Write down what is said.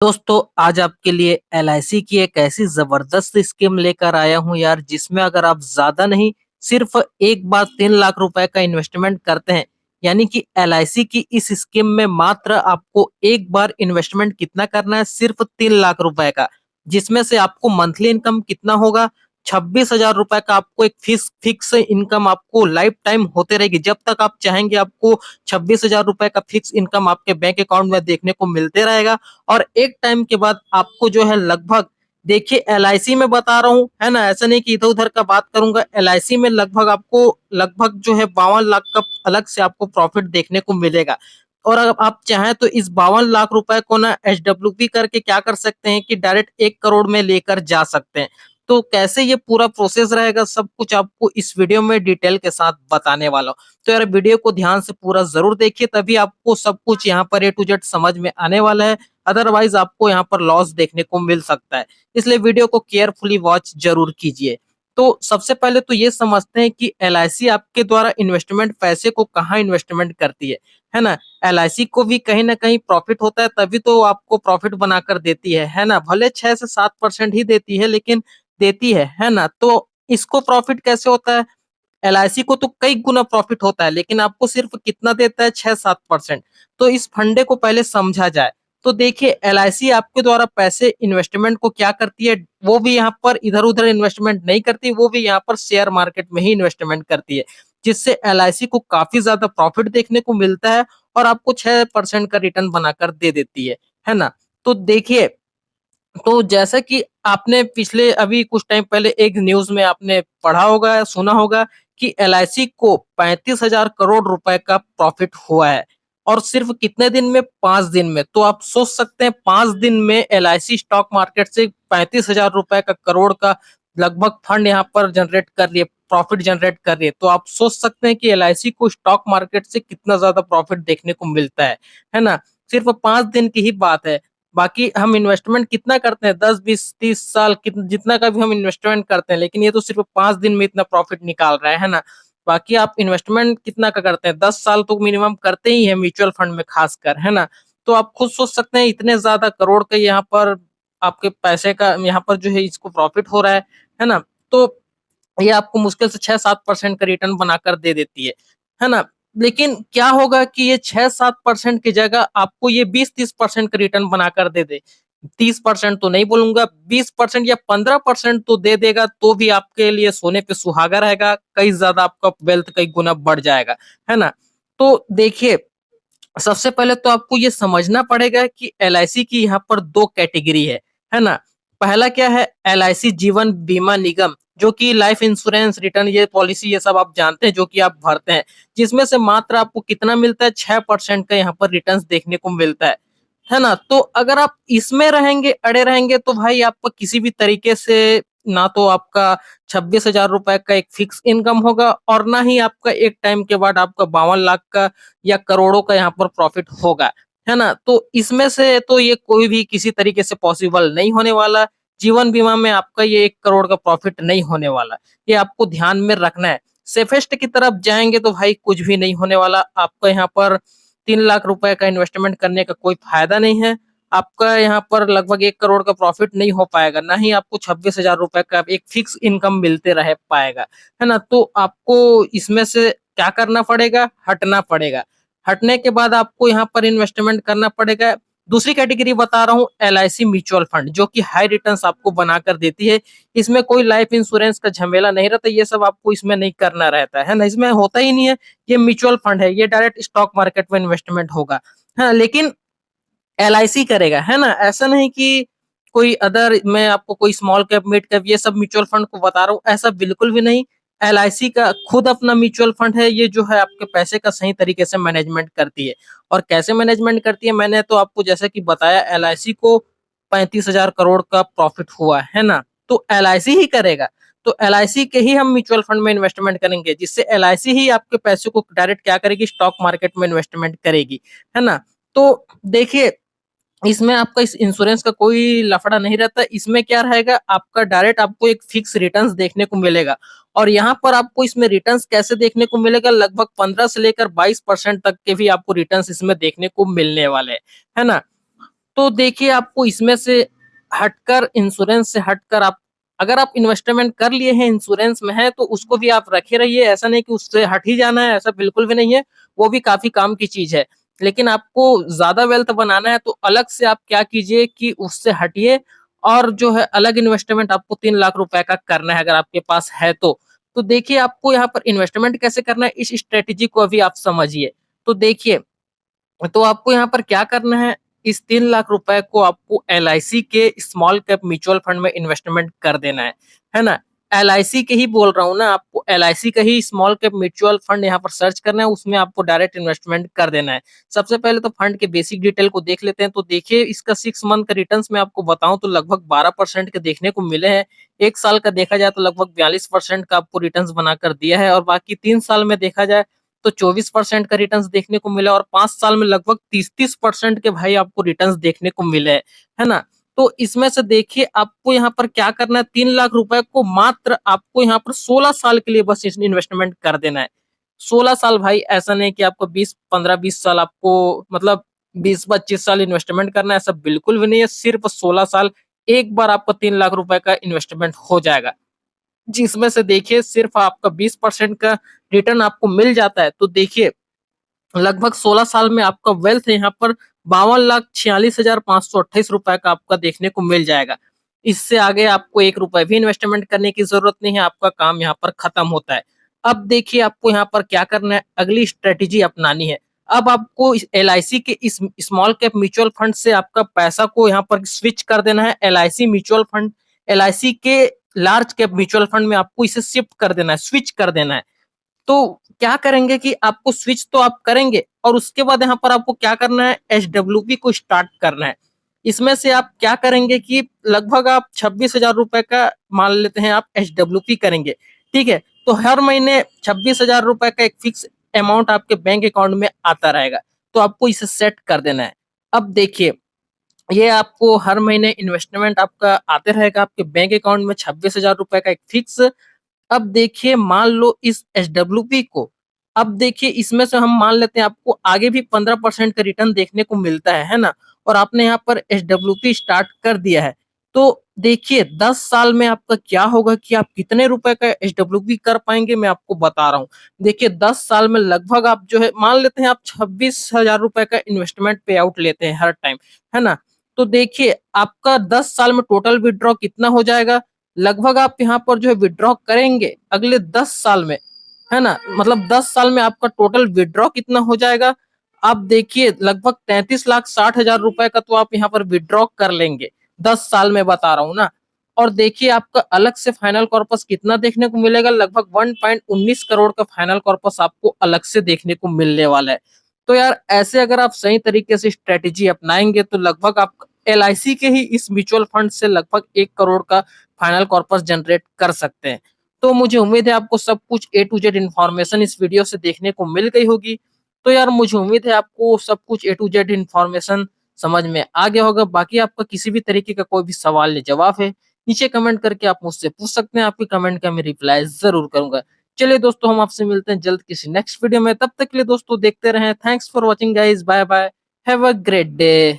दोस्तों आज आपके लिए एलआईसी की एक ऐसी जबरदस्त स्कीम लेकर आया हूं यार, जिसमें अगर आप ज्यादा नहीं सिर्फ एक बार 3 लाख रुपए का इन्वेस्टमेंट करते हैं। यानी कि एलआईसी की इस स्कीम में मात्र आपको एक बार इन्वेस्टमेंट कितना करना है, सिर्फ 3 लाख रुपए का। जिसमें से आपको मंथली इनकम कितना होगा, 26 हजार रुपए का आपको एक फिक्स इनकम आपको लाइफ टाइम होते रहेगी। जब तक आप चाहेंगे आपको 26 हजार रुपए का फिक्स इनकम आपके बैंक अकाउंट में देखने को मिलते रहेगा। और एक टाइम के बाद आपको जो है लगभग, देखिए एलआईसी में बता रहा हूं, है ना, ऐसा नहीं कि इधर उधर का बात करूंगा। एलआईसी में लगभग आपको लगभग जो है 52 लाख का अलग से आपको प्रॉफिट देखने को मिलेगा। और अगर आप चाहें तो इस 52 लाख रुपए को ना एचडब्ल्यूपी करके क्या कर सकते हैं कि डायरेक्ट 1 करोड़ में लेकर जा सकते हैं। तो कैसे ये पूरा प्रोसेस रहेगा, सब कुछ आपको इस वीडियो में डिटेल के साथ बताने वाला हूँ। तो यार वीडियो को ध्यान से पूरा जरूर देखिए, तभी आपको सब कुछ यहाँ पर ए टू जेड समझ में आने वाला है। अदरवाइज आपको यहाँ पर लॉस देखने को मिल सकता है। इसलिए वीडियो को केयरफुली वॉच जरूर कीजिए। तो सबसे पहले तो ये समझते हैं कि एलआईसी आपके द्वारा इन्वेस्टमेंट पैसे को कहाँ इन्वेस्टमेंट करती है ना। एलआईसी को भी कहीं ना कहीं प्रॉफिट होता है, तभी तो आपको प्रॉफिट बनाकर देती है ना। भले 6 से 7% ही देती है, लेकिन देती है ना। तो इसको प्रॉफिट कैसे होता है, एलआईसी को तो कई गुना प्रॉफिट होता है, लेकिन आपको सिर्फ कितना देता है, 6-7%। तो इस फंडे को पहले समझा जाए। तो देखिए एलआईसी आपके द्वारा पैसे इन्वेस्टमेंट को क्या करती है, वो भी यहाँ पर इधर उधर इन्वेस्टमेंट नहीं करती, वो भी यहाँ पर शेयर मार्केट में ही इन्वेस्टमेंट करती है। जिससे एलआईसी को काफी ज्यादा प्रॉफिट देखने को मिलता है और आपको 6% का रिटर्न बनाकर दे देती है ना। तो देखिए, तो जैसा कि आपने पिछले अभी कुछ टाइम पहले एक न्यूज में आपने पढ़ा होगा, सुना होगा कि एलआईसी को 35 हजार करोड़ रुपए का प्रॉफिट हुआ है। और सिर्फ कितने दिन में, 5 दिन में। तो आप सोच सकते हैं 5 दिन में एलआईसी स्टॉक मार्केट से 35 हजार रुपए का करोड़ का लगभग फंड यहाँ पर जनरेट कर रही है, प्रॉफिट जनरेट कर रही है। तो आप सोच सकते हैं कि एलआईसी को स्टॉक मार्केट से कितना ज्यादा प्रॉफिट देखने को मिलता है ना। सिर्फ 5 दिन की ही बात है। बाकी हम इन्वेस्टमेंट कितना करते हैं, 10 20 30 साल जितना का भी हम इन्वेस्टमेंट करते हैं, लेकिन ये तो सिर्फ 5 दिन में इतना प्रॉफिट निकाल रहा है ना। बाकी आप इन्वेस्टमेंट कितना का करते हैं, 10 साल तो मिनिमम करते ही है म्यूचुअल फंड में खासकर, है ना। तो आप खुद सोच सकते हैं इतने ज्यादा करोड़ का यहाँ पर आपके पैसे का यहाँ पर जो है इसको प्रॉफिट हो रहा है ना। तो ये आपको मुश्किल से 6-7% का रिटर्न बनाकर दे देती है ना। लेकिन क्या होगा कि ये 6-7% की जगह आपको ये 20-30% का रिटर्न बनाकर दे दे। 30% तो नहीं बोलूंगा, 20% या 15% तो दे देगा, तो भी आपके लिए सोने पे सुहागा रहेगा। कई ज्यादा आपका वेल्थ कई गुना बढ़ जाएगा, है ना। तो देखिए, सबसे पहले तो आपको ये समझना पड़ेगा कि एलआईसी की यहाँ पर दो कैटेगरी है ना। पहला क्या है, एलआईसी जीवन बीमा निगम, जो कि लाइफ इंश्योरेंस रिटर्न, ये पॉलिसी ये सब आप जानते हैं, जो कि आप भरते हैं। जिसमें से मात्र आपको कितना मिलता है, 6% का यहाँ पर रिटर्न देखने को मिलता है ना। तो अगर आप इसमें रहेंगे, अड़े रहेंगे, तो भाई आपको किसी भी तरीके से ना तो आपका 26 हजार रुपए का एक फिक्स इनकम होगा, और ना ही आपका एक टाइम के बाद आपका 52 लाख का या करोड़ों का यहाँ पर प्रॉफिट होगा, है ना। तो इसमें से तो ये कोई भी किसी तरीके से पॉसिबल नहीं होने वाला। जीवन बीमा में आपका ये 1 करोड़ का प्रॉफिट नहीं होने वाला। ये आपको ध्यान में रखना है। सेफेस्ट की तरफ जाएंगे तो भाई कुछ भी नहीं होने वाला आपका। यहाँ पर 3 लाख रुपए का इन्वेस्टमेंट करने का कोई फायदा नहीं है। आपका यहाँ पर लगभग 1 करोड़ का प्रॉफिट नहीं हो पाएगा, ना ही आपको 26 हजार रुपए का एक फिक्स इनकम मिलते रह पाएगा, है ना। तो आपको इसमें से क्या करना पड़ेगा, हटना पड़ेगा। हटने के बाद आपको यहाँ पर इन्वेस्टमेंट करना पड़ेगा। दूसरी कैटेगरी बता रहा हूँ, एलआईसी म्यूचुअल फंड, जो कि हाई रिटर्न्स आपको बनाकर देती है। इसमें कोई लाइफ इंश्योरेंस का झमेला नहीं रहता, ये सब आपको इसमें नहीं करना रहता है ना, इसमें होता ही नहीं है। ये म्यूचुअल फंड है, ये डायरेक्ट स्टॉक मार्केट में इन्वेस्टमेंट होगा, है। लेकिन एलआईसी करेगा, है ना। ऐसा नहीं कि कोई अदर, मैं आपको कोई स्मॉल कैप मिड कैप ये सब म्यूचुअल फंड को बता रहा हूँ, ऐसा बिल्कुल भी नहीं। एलआईसी का खुद अपना म्यूचुअल फंड है, ये जो है आपके पैसे का सही तरीके से मैनेजमेंट करती है। और कैसे मैनेजमेंट करती है, मैंने तो आपको जैसा कि बताया, एलआईसी को 35 हजार करोड़ का प्रॉफिट हुआ है ना। तो एलआईसी ही करेगा। तो एलआईसी के ही हम म्यूचुअल फंड में इन्वेस्टमेंट करेंगे, जिससे एलआईसी ही आपके पैसे को डायरेक्ट क्या करेगी, स्टॉक मार्केट में इन्वेस्टमेंट करेगी, है ना। तो देखिए, इसमें आपका इस इंश्योरेंस का कोई लफड़ा नहीं रहता। इसमें क्या रहेगा, आपका डायरेक्ट आपको एक फिक्स रिटर्न्स देखने को मिलेगा। और यहाँ पर आपको इसमें रिटर्न्स कैसे देखने को मिलेगा, लगभग 15 से लेकर 22% तक के भी आपको रिटर्न्स इसमें देखने को मिलने वाले हैं, है ना। तो देखिए आपको इसमें से हटकर, इंश्योरेंस से हटकर, आप अगर आप इन्वेस्टमेंट कर लिए हैं, इंश्योरेंस में है, तो उसको भी आप रखे रहिए। ऐसा नहीं कि उससे हट ही जाना है, ऐसा बिल्कुल भी नहीं है। वो भी काफ़ी काम की चीज़ है। लेकिन आपको ज़्यादा वेल्थ बनाना है तो अलग से आप क्या कीजिए कि उससे हटिए और जो है अलग इन्वेस्टमेंट आपको 3 लाख रुपए का करना है अगर आपके पास है तो। तो देखिए आपको यहाँ पर इन्वेस्टमेंट कैसे करना है, इस स्ट्रैटेजी को अभी आप समझिए। तो देखिए, तो आपको यहाँ पर क्या करना है, इस 3 लाख रुपए को आपको एलआईसी के स्मॉल कैप म्यूचुअल फंड में इन्वेस्टमेंट कर देना है ना? एलआईसी के ही बोल रहा हूँ ना, आपको एलआईसी का ही स्मॉल कैप म्यूचुअल फंड यहाँ पर सर्च करना है, उसमें आपको डायरेक्ट इन्वेस्टमेंट कर देना है। सबसे पहले तो फंड के बेसिक डिटेल को देख लेते हैं, तो देखिए इसका 6 मंथ का रिटर्न्स मैं आपको बताऊँ तो लगभग 12% के देखने को मिले हैं। 1 साल का देखा जाए तो लगभग 42% का आपको रिटर्न्स बनाकर दिया है और बाकी 3 साल में देखा जाए तो 24% का रिटर्न्स देखने को मिला और 5 साल में लगभग 30-30% के भाई आपको रिटर्न्स देखने को मिले हैं, है ना? तो इसमें से देखिए आपको यहाँ पर क्या करना है, 3 लाख रुपए को मात्र आपको यहाँ पर 16 साल के लिए बस इस इन्वेस्टमेंट कर देना है। 16 साल भाई, ऐसा नहीं कि आपको 20 15-20 साल आपको मतलब 20-25 साल इन्वेस्टमेंट करना है, ऐसा बिल्कुल भी नहीं है। सिर्फ 16 साल एक बार आपका 3 लाख रुपए का इन्वेस्टमेंट हो जाएगा। जिसमें से देखिए सिर्फ आपका 20% का रिटर्न आपको मिल जाता है। तो देखिए लगभग 16 साल में आपका वेल्थ यहाँ पर 52,46,528 रुपए का आपका देखने को मिल जाएगा। इससे आगे आपको 1 रुपए भी इन्वेस्टमेंट करने की ज़रूरत नहीं है, आपका काम यहाँ पर खत्म होता है। अब देखिए आपको यहाँ पर क्या करना है, अगली स्ट्रैटेजी अपनानी है। अब आपको इस एलआईसी के इस स्मॉल कैप म्यूचुअल फंड से आपका पैसा को यहाँ पर स्विच कर देना है एलआईसी म्यूचुअल फंड, एलआईसी के लार्ज कैप म्यूचुअल फंड में आपको इसे शिफ्ट कर देना है, स्विच कर देना है। तो क्या करेंगे कि आपको स्विच तो आप करेंगे और उसके बाद यहाँ पर आपको क्या करना है, एचडब्ल्यूपी को स्टार्ट करना है। इसमें से आप क्या करेंगे कि लगभग आप 26,000 रुपए का मान लेते हैं आप एचडब्ल्यूपी करेंगे, ठीक है? तो हर महीने 26,000 रुपए का एक फिक्स अमाउंट आपके बैंक अकाउंट में आता रहेगा। तो आपको इसे सेट कर देना है। अब देखिए, ये आपको हर महीने इन्वेस्टमेंट आपका आते रहेगा आपके बैंक अकाउंट में 26,000 रुपए का एक फिक्स। अब देखिए मान लो इस एचडब्ल्यूपी को, अब देखिए इसमें से हम मान लेते हैं आपको आगे भी 15% का रिटर्न देखने को मिलता है ना? और आपने यहाँ पर एचडब्ल्यूपी स्टार्ट कर दिया है। तो देखिए 10 साल में आपका क्या होगा कि आप कितने रुपए का एचडब्ल्यूपी कर पाएँगे, मैं आपको बता रहा हूँ। देखिए 10 साल में लगभग आप जो है मान लेते हैं आप 26,000 रुपए का इन्वेस्टमेंट पे आउट लेते हैं हर टाइम, है ना? तो देखिए आपका 10 साल में टोटल विथड्रॉ कितना हो जाएगा? लगभग आप यहाँ पर जो है विथड्रॉ करेंगे अगले 10 साल में, है ना? मतलब 10 साल में आपका टोटल विथड्रॉ कितना हो जाएगा? आप देखिए लगभग 33,60,000 रुपए का तो आप यहाँ पर विथड्रॉ कर लेंगे, 10 साल में बता रहा हूँ ना। और देखिए आपका अलग से फाइनल कॉर्पस कितना देखने को मिलेगा, लगभग 1.19 करोड़ का फाइनल कॉर्पस आपको अलग से देखने को मिलने वाला है। तो यार ऐसे अगर आप सही तरीके से स्ट्रैटेजी अपनाएँगे तो लगभग आप एलआईसी के ही इस म्यूचुअल फंड से लगभग 1 करोड़ का फाइनल कॉर्पस जनरेट कर सकते हैं। तो मुझे उम्मीद है आपको सब कुछ ए टू जेड इन्फॉर्मेशन इस वीडियो से देखने को मिल गई होगी। तो यार मुझे उम्मीद है आपको सब कुछ ए टू जेड इन्फॉर्मेशन समझ में आ गया होगा। बाकी आपका किसी भी तरीके का कोई भी सवाल या जवाब है, नीचे कमेंट करके आप मुझसे पूछ सकते हैं। आपके कमेंट का मैं रिप्लाई ज़रूर करूँगा। चलिए दोस्तों, हम आपसे मिलते हैं जल्द किसी नेक्स्ट वीडियो में। तब तक के लिए दोस्तों देखते रहें। Thanks for watching guys. Bye bye. Have a great day.